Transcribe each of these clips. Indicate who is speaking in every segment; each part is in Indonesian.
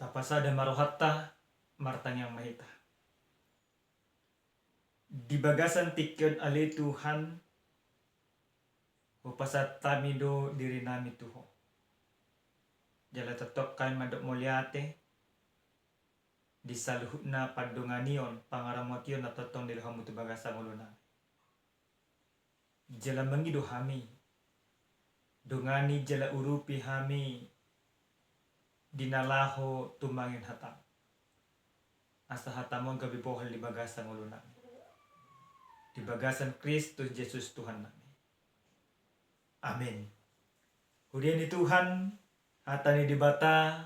Speaker 1: Tapasada marohatta martang yang mahita. Di bagasan tikyon ali Tuhan upasat tamido diri nami Tuho. Jala tetok kain madok muliate di saluhna padunganion pangaramotion na totong dilhamu tu bagasan uluna. Jala mangido hami dungani jala urupi hami dinalaho tumangin hatam. Asa hatamon gabi bohal di bagasan uluna. Di bagasan Kristus Yesus Tuhan nami. Amin. Hudian ni Tuhan atani di bata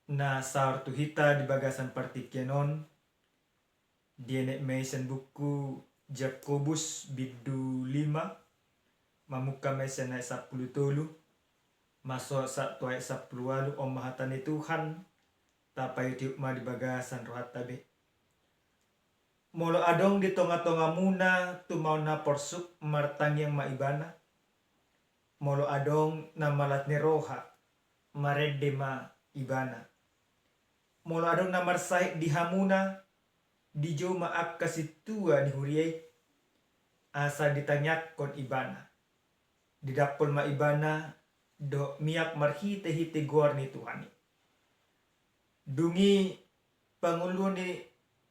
Speaker 1: na saur tuhita di bagasan partikyanon diene meisen buku Jakobus bidu 5 mamuka meisen na 10 masuk sa tuai 10 om mahatani Tuhan tapay tiukma di bagasan rohat tabi. Molo adong di tonga-tonga muna tumaw na porsuk martang yang maibana. Molo adong na malat ni roha maredde ma ibana. Molo adong na marsahik di hamuna di jo maak kasitua di huriyay asa ditanyak kon ibana. Di dapol ma ibana do miak marhite-hite gor ni Tuhani. Dungi pangulo ni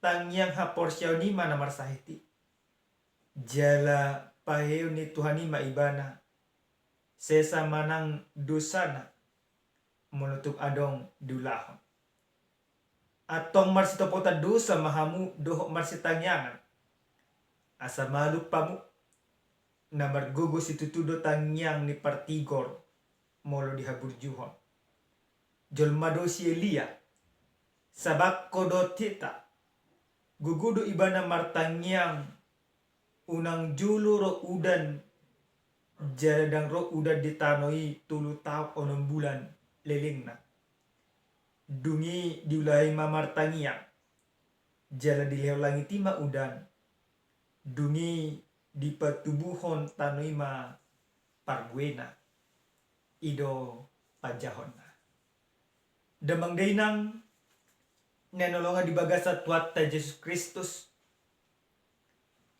Speaker 1: tangyang haporsyaw ni mana marsahiti. Jala paheo ni Tuhani maibana. Sesa manang dosana menutup adong dulahon. Atong marsitopota dosa mahamu dohok marsitangyangan. Asa malu pamu na margugos itutudo tangyang ni partigor molo dihaburjuhon. Jolmado si Elia sabak kodotita gugudo ibana martangyang unang julo ro udan jaladang ro udan ditanoi 3 tahun 6 bulan lelingna. Dungi diulai mamartangyang jala dilew langit tima udan. Dungi di patubuhon tanoi ma parguena ido pajahon. Damang dainang nenolonga di bagasa tuata Yesus Kristus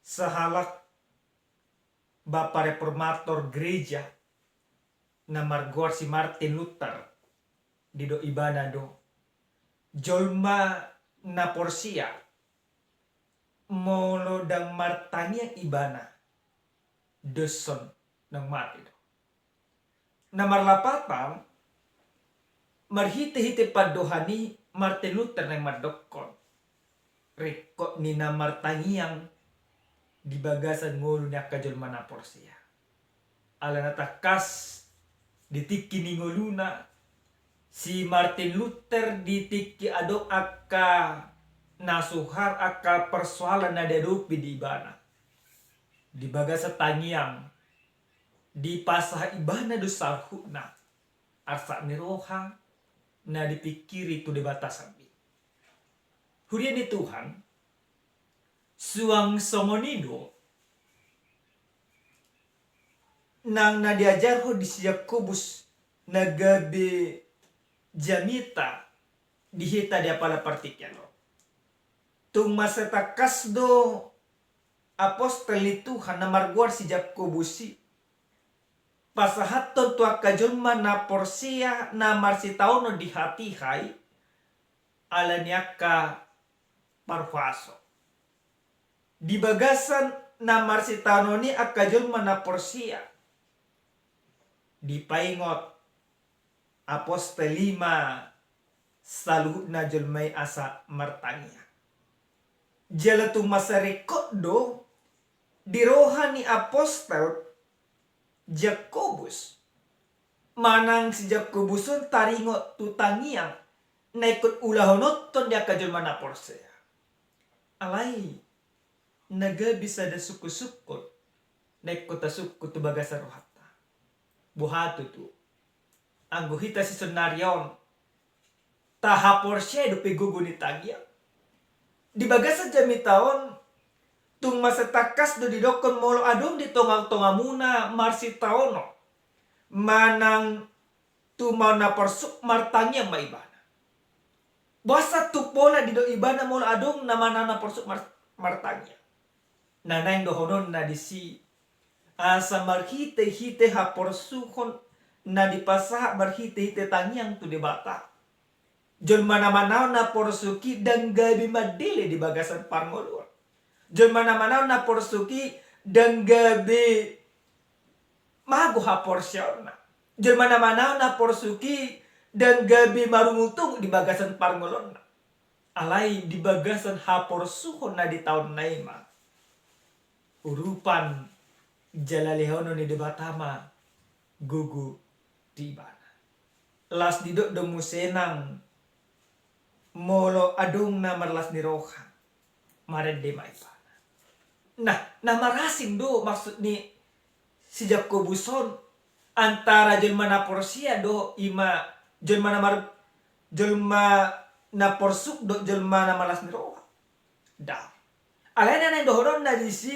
Speaker 1: sahalak Bapa Reformator Gereja na margor si Martin Luther di do ibana do jolma na porsia molo dang martanya ibana doson ng mati do na marlapatan marhite-hite padohani Martin Luther na mardokon rekod ni na martanyang di bagasan ngolo ni akajol manapor siya. Ala natakas ditiki ni ngoluna si Martin Luther ditiki adok akka nasuhar akka persoalan na dadupi di ibana. Di bagasa tanyang di pasah ibana do salhuna arsa ni roha na dipikiri tu debata sabi. Hurian ni Tuhan suang somonido nang nadiajar ho di Yakobus nagabe jamita dihita dia pala partikyano. Tung masetakas do apostol ni Tuhan na marguar si Yakobusi pasahaton tua kajulma na porsia na marsitauno di hati hai ala niaka parfaso. Di bagasan na marsitauno ni akajulma na porsia di paingot apostol 5 saluhut na julmay asa martanya. Jala tu masarikot do dirohan ni apostol Jakobus manang si Jakobuson taringot tutangiang na ikut ulahonoton dia kajul mana porsea. Alai naga bisa da suku-sukut na ikut tasukut tu bagasa rohata. Buhatu tu anggo hita si sonarion taha porsea do pegugo ni tagia. Di bagasa jamitaon tung masetakas do didokon molo adong di tonga-tonga muna marsitaono manang tumaw na parsuk martangya maibana. Basa tupola di do ibana molo adong nama porsuk martanya. Nanaing dohonon na disi asa marhite-hite ha porsukon na dipasaha marhite-hite tangyang tu debata. Jon mana-manao na porsuki dan gabi madile di bagasan parngoluan. Jon mana-manao na porsuki dan gabi mago ha porsyona. Jon mana-manao na porsuki dan gabi marungutung di bagasan parngolon. Alai di bagasan ha porsuhon na di tahun naima. Urupan jalalehono ni debatama gugu tibana. Las didok demu senang molo adung na marlas ni roha maren de maipana. Nah marasing do maksud ni si Jakobuson antara jelma na porsia do ima jelma na porsuk do jelma na malas ni roha. Dah. Alena na dohoron na disi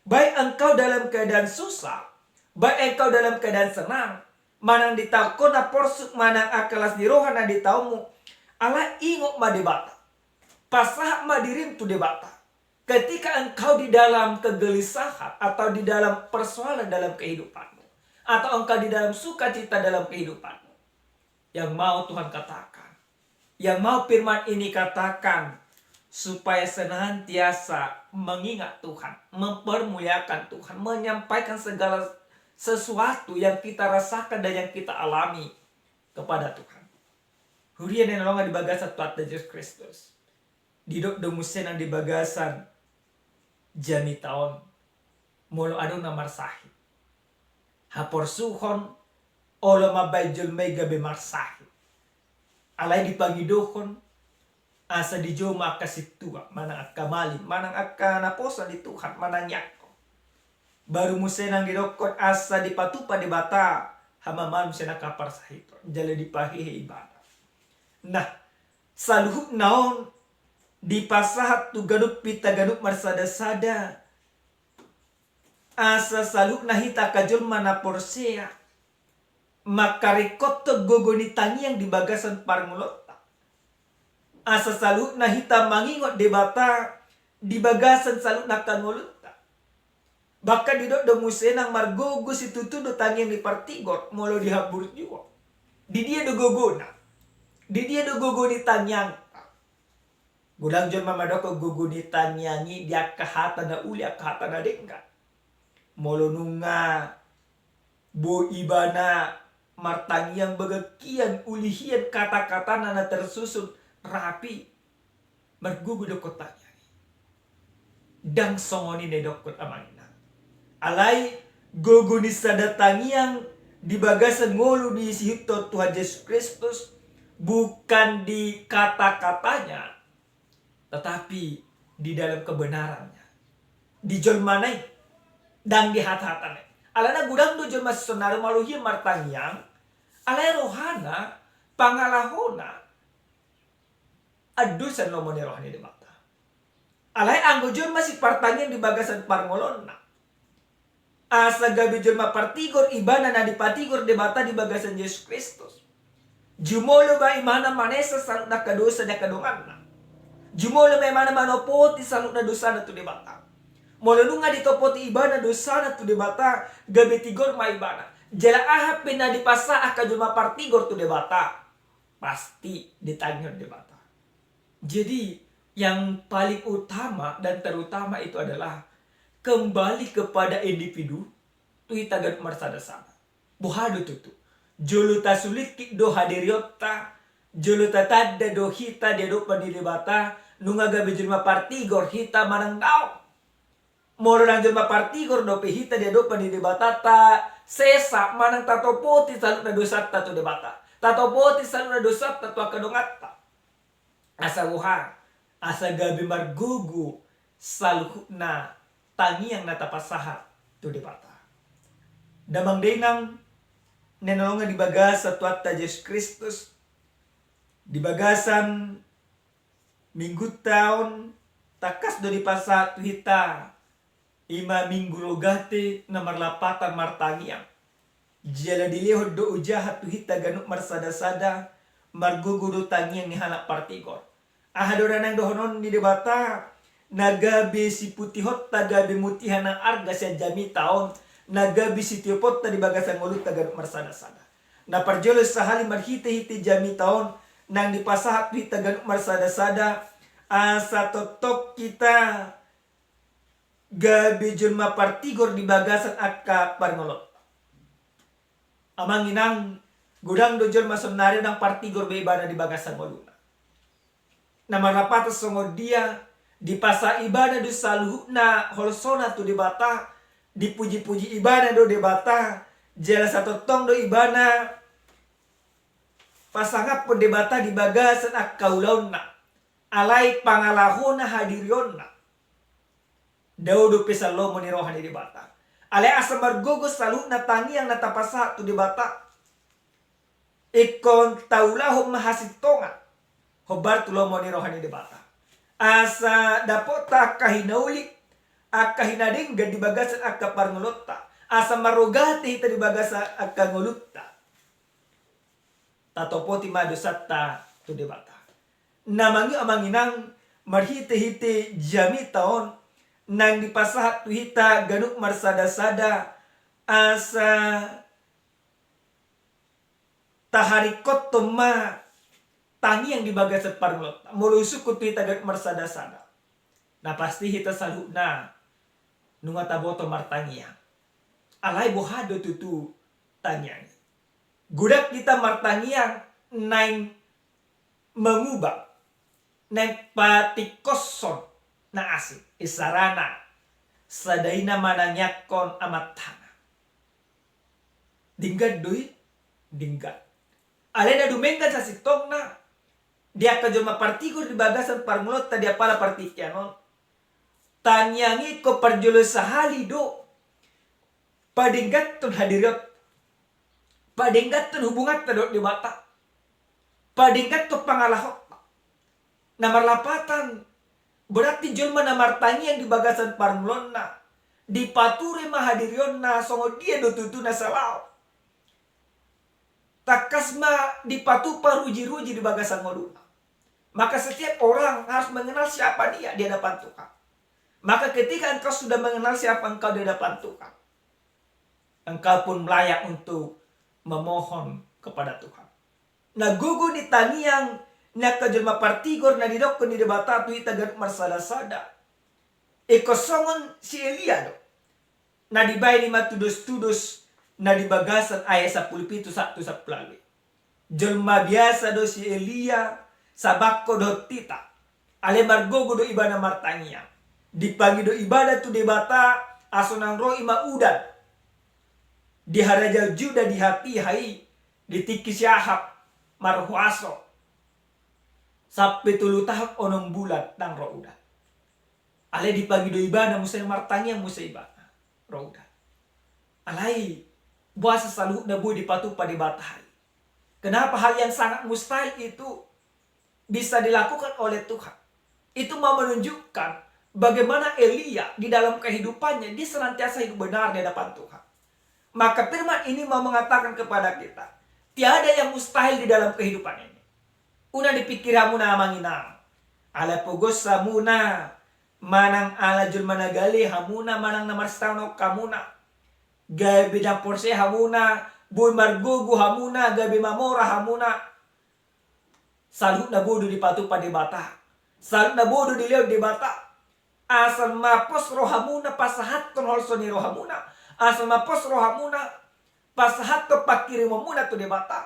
Speaker 1: baik engkau dalam keadaan susah, baik engkau dalam keadaan senang, manang ditakon na porsuk manang akalas di roha na ditaumu. Ala ingok ma debata. Pasah ma dirim tu debata. Ketika engkau di dalam kegelisahan atau di dalam persoalan dalam kehidupanmu, atau engkau di dalam sukacita dalam kehidupanmu, yang mau Tuhan katakan, yang mau firman ini katakan, supaya senantiasa mengingat Tuhan, mempermuliakan Tuhan, menyampaikan segala sesuatu yang kita rasakan dan yang kita alami kepada Tuhan. Hurian yang nolongan di bagasan Tuhan Yesus Kristus. Didok demusen yang di bagasan jami tahun molo adong na marsahi. Hapor suhon olo mabay julmay gabi marsahi. Alay di pangidohon asa di joma akasitua manang akamali manang akanaposa di Tuhan mananyako. Baru musenang didokon asa dipatupa di bata hamaman musena kapar sahito jala dipahihe ibadah. Nah saluhut naon di pasahat tu gadup pita gadup marsada-sada asa saluh nahita kajul mana porsea makarikoto gogoni tangi yang di bagasan parngulota asa saluh nahita mangingot debata di bagasan saluh nakanguluta baka didok domusenang margogo si tutudo tangi yang di partigor molo dihabur juga di dia do gogona di dia do gogoni tanyang gulang jon mamadoko gogoni tanyangi dia kahata na uli kahata na dengga molo nunga bo ibana martangiang bagakian ulihian kata-kata nana tersusun rapi mergugu dokot tanyangi dang songoni ne dokot amanina alai gogoni sadatangiang di bagasan ngolu di sihito Tuhan Yesus Kristus bukan di kata-katanya tetapi di dalam kebenarannya di jolmanai dan di hat-hatane alana gudang do jolma sonaru maluhi martangyang alai rohana pangalahona adusan lomone rohani di mata alai anggo jolma si partangyang di bagasan parngolonna asa gabi jolma partigor ibana na dipatigor di mata di bagasan Yesus Kristus jumolo ba imana manesa salut na kadosa na kadungan na jumolo may mana manopoti salut na dosa na to di bata molo nunga ditopoti ibana dosa na to di bata gabi tigor ma ibana jala ahap na dipasa aka jolma partigor to di bata pasti ditanyot di bata. Jadi yang paling utama dan terutama itu adalah kembali kepada individu tu itagat marsada sama buhadu tutu joluta sulik do hadiriota joluta tadda do hita de do pandilibata nunga gabe jurma partigor hita manangau moro nang jurma partigor do pe hita de do pandilibata ta sesa manang tatopoti salut na dosa tatu debata tatopoti salut na dosa tatu akadongata asa wuha asa gabe margugu saluhna tangi yang natapasaha tu debata damang denang nenolongan di bagasa tuata Yesus Kristus di bagasan minggu tahun takas do di pasa tuita ima minggu logate na marlapatan martangiang jala dilehod do ujahat tuhita ganuk marsada-sada margugu do tangiang ni halak partigor Ahadora nang dohonon di debata nagabe si putihot tagabe mutihan ng arga sa jami taon nagabe si tiopot ta di bagasan ngulut taga marsada-sada. Na parjolos sa hali marhite-hite jami taon nang dipasahat di taga marsada-sada sa totok kita gabe junma partigor di bagasan akka parngolot. Amang inang gudang dojol masonari ng partigor be ibada di bagasan ngoluna. Na marapatas songo dia di pasa ibadah do saluh na holsona tu debata dipuji-puji ibadah do debata jela satu tong do ibana pasangap po debata di bagasan ak kaulauna alai pangalahona hadirionna daudo pesalomo ni rohani debata alai asamar gogo saluh na tangi yang natapasa tu debata ikon taulahum mahasitonga hobar tulomo ni rohani debata asa dapota kahinaulik akahinading gadi bagasan akka parngulutta asa marogati ita di bagasa akka ngulutta tatopoti madosatta tu debata namangi amanginang marhite-hite jami taon nang dipasahat tu hita ganuk marsada-sada asa taharikot toma tangi yang dibagas parlot mulusuk kutu tagak marsada-sada. Na pasti hita saluk na nunga taboto martangiang. Alay bohado tutu tangiang. Gudak kita martangiang naing mengubah naing patikoson na asik isarana sadaina manangyakon amat tanah. Dinggat duit dinggat. Alay na dumenggan sa sitong na dia kajoma partigor di bagasan parngulot ta dia pala partikianon tanyangi ko parjolo sahali do padinggat tun hadirot padinggat tun hubungat ta do di mata padinggat to pangalahot na marlapatan berarti jolma na martangi yang di bagasan parngulon na di pature mahadirion na songo dia do tutu na salao takasma dipatupa ruji-ruji di bagasan ngoluna. Maka setiap orang harus mengenal siapa dia di hadapan Tuhan. Maka ketika engkau sudah mengenal siapa engkau di hadapan Tuhan, engkau pun layak untuk memohon kepada Tuhan. Nah gugu di taniang na kajulma partigor na didokon di debata tu itagan marsada-sada. Ekosongon si Elia do. Na dibay ni matudus-tudus na di bagasan ayat 10 satu sapulawi. Jelma biasa do si Elia sabakko do tita. Ale margogo do ibada martangia. Dipagi do ibadah tu debata asonang roh ima udan. Di haraja juda di hati hai ditiki syahab marhuaso. Sampai 3 tahun onong bulan nang roh udan. Ale dipagi do ibadah musay martangia musay ibadah roh udan. Alai buasa selalu nabu dipatu pada batahari. Kenapa hal yang sangat mustahil itu bisa dilakukan oleh Tuhan? Itu mau menunjukkan bagaimana Elia di dalam kehidupannya dia senantiasa hidup benar di hadapan Tuhan. Maka firman ini mau mengatakan kepada kita, tiada yang mustahil di dalam kehidupan ini. Una dipikir hamuna manginang, ala pugos samuna manang ala jul managali hamuna manang namarstano kamuna. Gabi bidang porse hamuna, boy margugu hamuna, gabi mamora hamuna. Salut na bodo di patu pa debata. Salut na bodo di leo debata. Asal mapos rohamuna pasahat kon holso ni rohamuna. Asal mapos rohamuna pasahat to pakiri mamuna tu debata.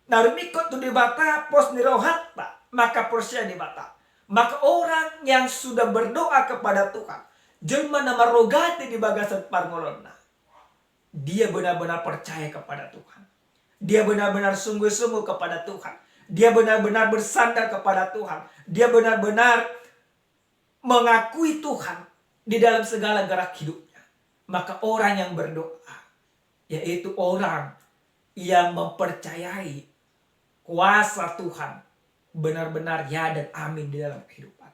Speaker 1: Narumikot tu debata pos ni rohatta, maka porse debata. Maka orang yang sudah berdoa kepada Tuhan, jelma nama rogati di bagasan parngolonna. Dia benar-benar percaya kepada Tuhan. Dia benar-benar sungguh-sungguh kepada Tuhan. Dia benar-benar bersandar kepada Tuhan. Dia benar-benar mengakui Tuhan di dalam segala gerak hidupnya. Maka orang yang berdoa, yaitu orang yang mempercayai kuasa Tuhan, benar-benar ya dan amin di dalam kehidupan.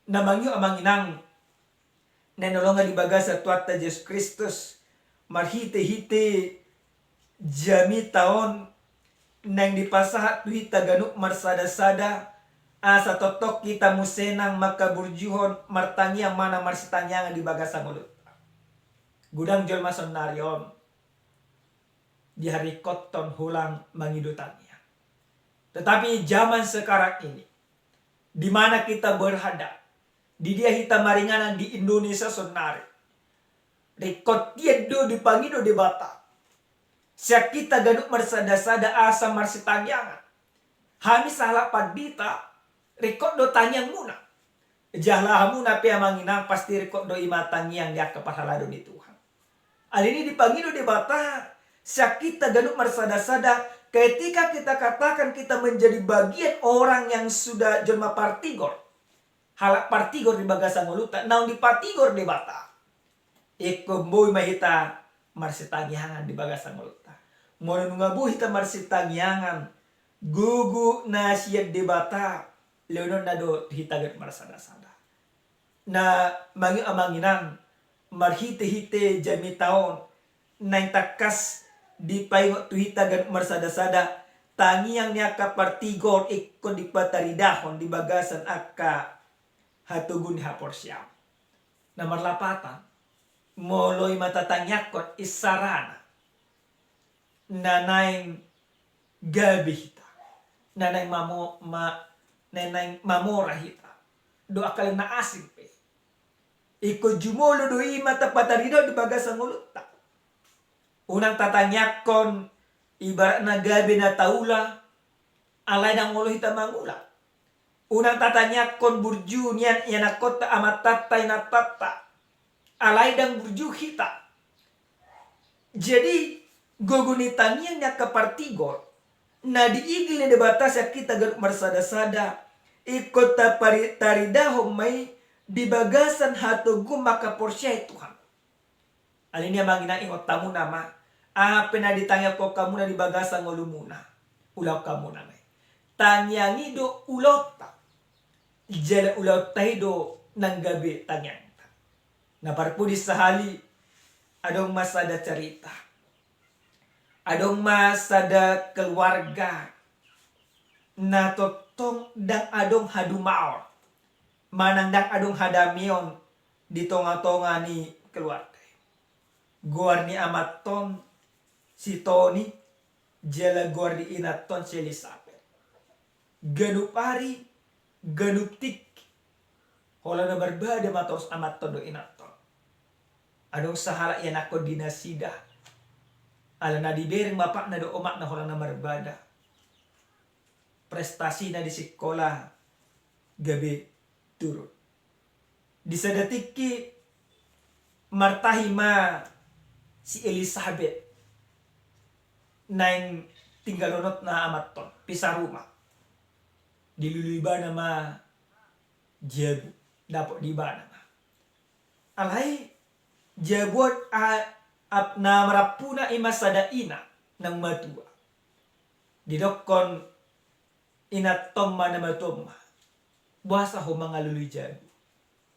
Speaker 1: Namangyo amanginang nenolonga di bagasa tuata Yesus Kristus marhite-hite jami taon nang dipasahat tu hita ganuk marsada-sada asa totok kita musenang maka burjuhon martangiang mana marsitangiang di bagasa mulut. Gudang jol mason narion di hari koton hulang mangidutannya. Tetapi zaman sekarang ini, di mana kita berhadap, di dia hita maringanan di Indonesia sonari, rekod tiedo di pangido di bata, siak kita ganuk marsada-sada asa marsitangiangan, hami salah padita, rekod do tanyang muna, jahlah muna pia manginang pasti rekod do imatangiang dia kepahalado di Tuhan. Alini di pangido di bata, siak kita ganuk marsada-sada, ketika kita katakan kita menjadi bagian orang yang sudah jelma partigor, halak partigor di bagasa ngoluta, naon di partigor di bata. Iko boy mahita marsitangiangan di bagasa ngoluta. Mono nungabu hita marsitangiangan, gugu na siya di bata, leonon na do hita ganuk marsada-sada. Na manginang, marhite-hite jami taon, naing takas di paingot tuhita ganuk marsada-sada, tangiang niya ka partigor ikon di pataridahon di bagasan akka hatugun haporsyam. Na marlapatan, moloy matatangyakot isarana, nanaing gabi hita, nanaing mamora hita, do akal na asing pe. Iko jumolo do mata patarido di bagasan nguluta. Unang tatanyakon ibarat na gabi na taula, alay ng ulo hita mangula. Unang tatanyakon burju niyan yanakota amatatay na tata, alay ng burju hita. Jadi gugunitan niya kapartigor na diigil na debatas ya kita ganuk marsada-sada ikot taridahom may di bagasan hatugum maka porsya Tuhan. Alinya mangina ingot tamu nama, apa na ditanya ko kamu na di bagasan ngolumuna, ulaw kamu na may. Tanyangi do ulota, jala ulaw tayo ng gabi tanyang. Naparpudis sa hali, adong masada cerita, adong masada keluarga, na totong dang adong hadumaor, manandang adong hadamion di tonga-tonga ni keluarga. Guar ni amaton si Tony, jala guar di inaton si Elizabeth. Ganupari, ganuptik, hola na barbada matos amaton do inaton. Adong sahala yan ako dinasida. Ala na dibering mapak na do omak na hola na barbada. Prestasi na di sikola gabi turun. Di sadatiki martahima si Elizabeth na tinggalonot na amaton pisa rumah. Diluluiba na ma jabu dapat di ba na ma. Alay jabuat na marapuna imasada ina ng matua. Didokon inatom na matom. Buasa ho mga luluy jabu.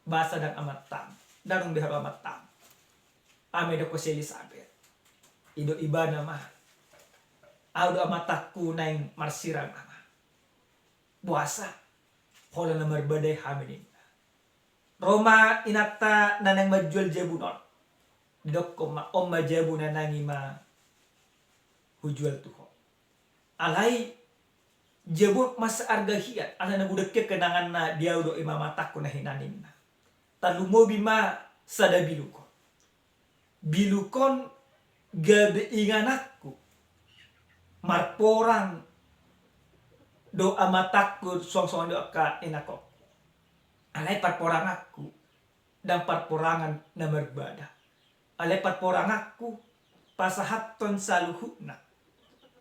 Speaker 1: Basa ng amatam. Darong biharo amatam. Ame do ko si Elizabeth. Ido iba na ma. Audo amataku na yung marsirang ama. Buasa. Hola na marbaday haminin. Roma inata na nang majual jabu non. Didok ko ma om majabu na nangi ma hujual tuho. Alay jabu mas arga hiat. Ala nagudak ke kenangan na dia udo imamataku na hinanin na. Talumobi ma sada bilukon. Bilukon gabi inganakku. Marporang do amatakku song-song do ka inako. Alay parporang aku dan parporangan na merbada. Alay parporang aku pasahaton sa luhutna.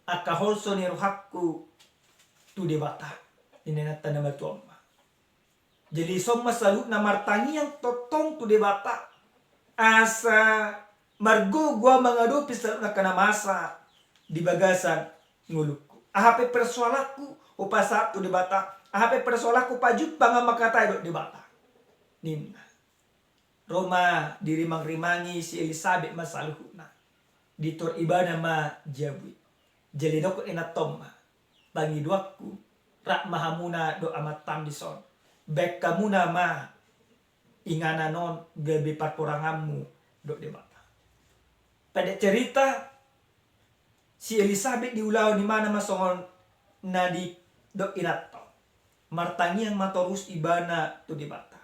Speaker 1: Akaholso ni ruhakku tu debata. Inenata na matuama. Jadi somma salut na martangi yang totong tu debata. Asa margo gua mangadu pisal na kanamasa di bagasan nguluku. Ahape persoalaku upasa tu debata. Ahape persoalaku pajuk banga makatay do debata. Nimna. Roma dirimang-rimangi si Elizabeth masaluhuna. Ditor ibadah ma jabwi. Jadi doko inatom ma. Bangi duaku rak mahamuna do amat tambison. Bek kamuna ma ingana non gabi parporangamu do debata. Pada cerita si Elizabeth di ulau di mana masongon nadi do inato. Martangi yang matorus ibana tu debata.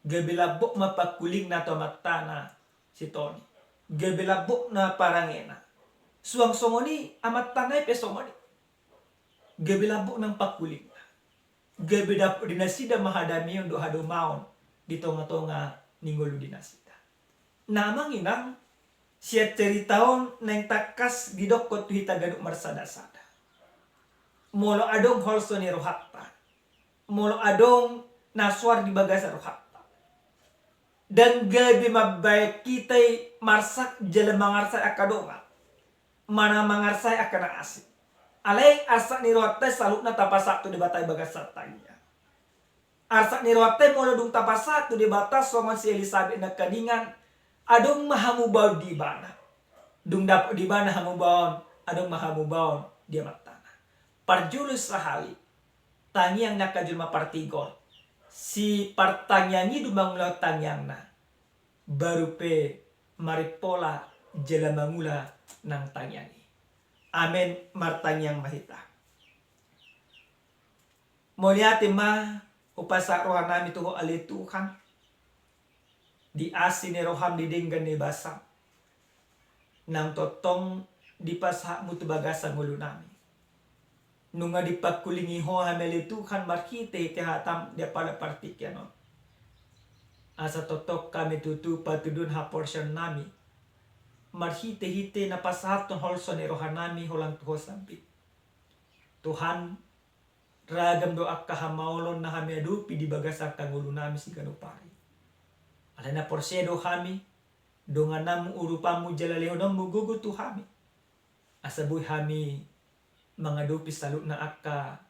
Speaker 1: Gabi labok mapakuling na to matana si Tony. Gabi labok na parangena. Suang songoni amat tanay pesongoni. Gabi labok ng pakuling na. Gabi dapo dinasida mahadami yung do hado maon di tonga-tonga ninggolo dinasida. Namang inang siya ceritaon nang takas gidokot hita ganuk marsada-sada. Molo adong holso ni rohakta. Molo adong naswar di bagasa rohakta. Dan gabi mabay kitay marsak jalan mangarsay akadonga. Mana mangarsay akana asik. Alay arsak ni rohakta saluk na tapasak tu di batay bagasa tanya. Arsak ni rohakta molo dung tapasak tu di batas soman si Elizabeth na kadingan. Adong mahamubaw di bana. Dung dapo di bana hamubaw. Adong mahamubaw di matana. Parjulus sahali. Tangyang nakajulma partigol. Si partangyangi dumangulaw tangyang na. Baru pe maripola jelamangula ng tangyangi. Amen martangyang mahita. Moliate ma upasa rohan nami tuho alituhan. Di asin ni roham di dinggan ni basang. Nang totong di pasa mutu bagasa ngulu nami. Nunga di pakulingi ho hamelituhan markite kehatam dia pala partik ya no. Asa totok kami tutu patudun ha portion nami. Marhite-hite na pasahaton holso ni rohan nami holang tuho sampit. Tuhan ragam doa kahamaulon na hami adupi di bagasa kangulu nami si ganupari. Ala na porsedo kami, dongan namu urupamu jalaleho ng mugugo tu kami. Asabuy kami mga dupi saluk na akka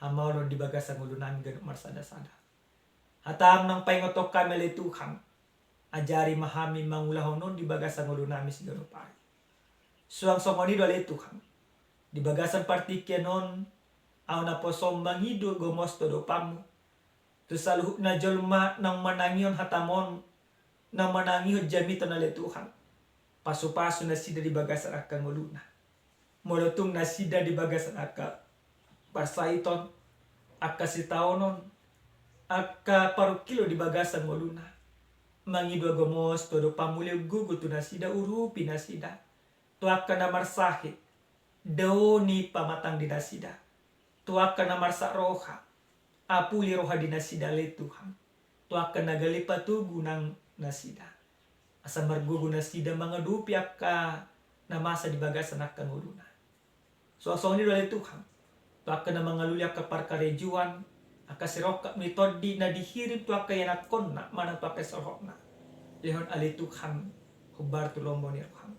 Speaker 1: hamaulon di bagasa ngulo namin ganuk marsada-sada. Hatam ng paingotok kami lituhang, ajari mahami mangulahonon di bagasa ngulo namin si ganupari. Suang somonido lituhang, di bagasan partikya non, aw na posom mangido gomosto do pamu. Tu saluhuk na jolma nang manangion hatamon nang manangion jamito na letuhan. Paso-paso na sida di bagasan akka nguluna. Molotong na sida di bagasan akka parsaiton, akka sitaonon, akka parukilo di bagasan nguluna. Mangido gomos todo pamulio gugutu na sida urupi na sida. Tu akka na marsahit, daoni pamatang di na sida. Tu akka na marsa roha. Apuli roha di nasida le Tuhan. Tu akan nagalipa tugu ng nasida. Asa margugu nasida mga dupi ka na masa di bagasan akan nguluna. So asoni le Tuhan. Tu akan na mga lulya ka parkarejuan. Aka siroka mitodi na dihirip tu akan yanakon na manang papesorok na. Lehon ali Tuhan. Hubar tulombo ni roham.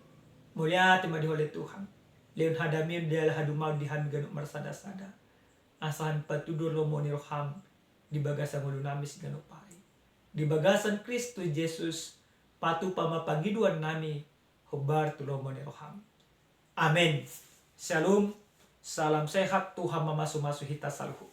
Speaker 1: Mulyati madiho le Tuhan. Lehon hadamir dia hadumaw di hami ganuk marsada-sada. Asahan patudur lomo ni roham di bagasan ngulo nami si ganupari. Di bagasan Kristo Jesus patu pamapangiduan nami hubar tulomo ni roham. Amen. Shalom. Salam sehat Tuhan mamasu-masu hita salhu.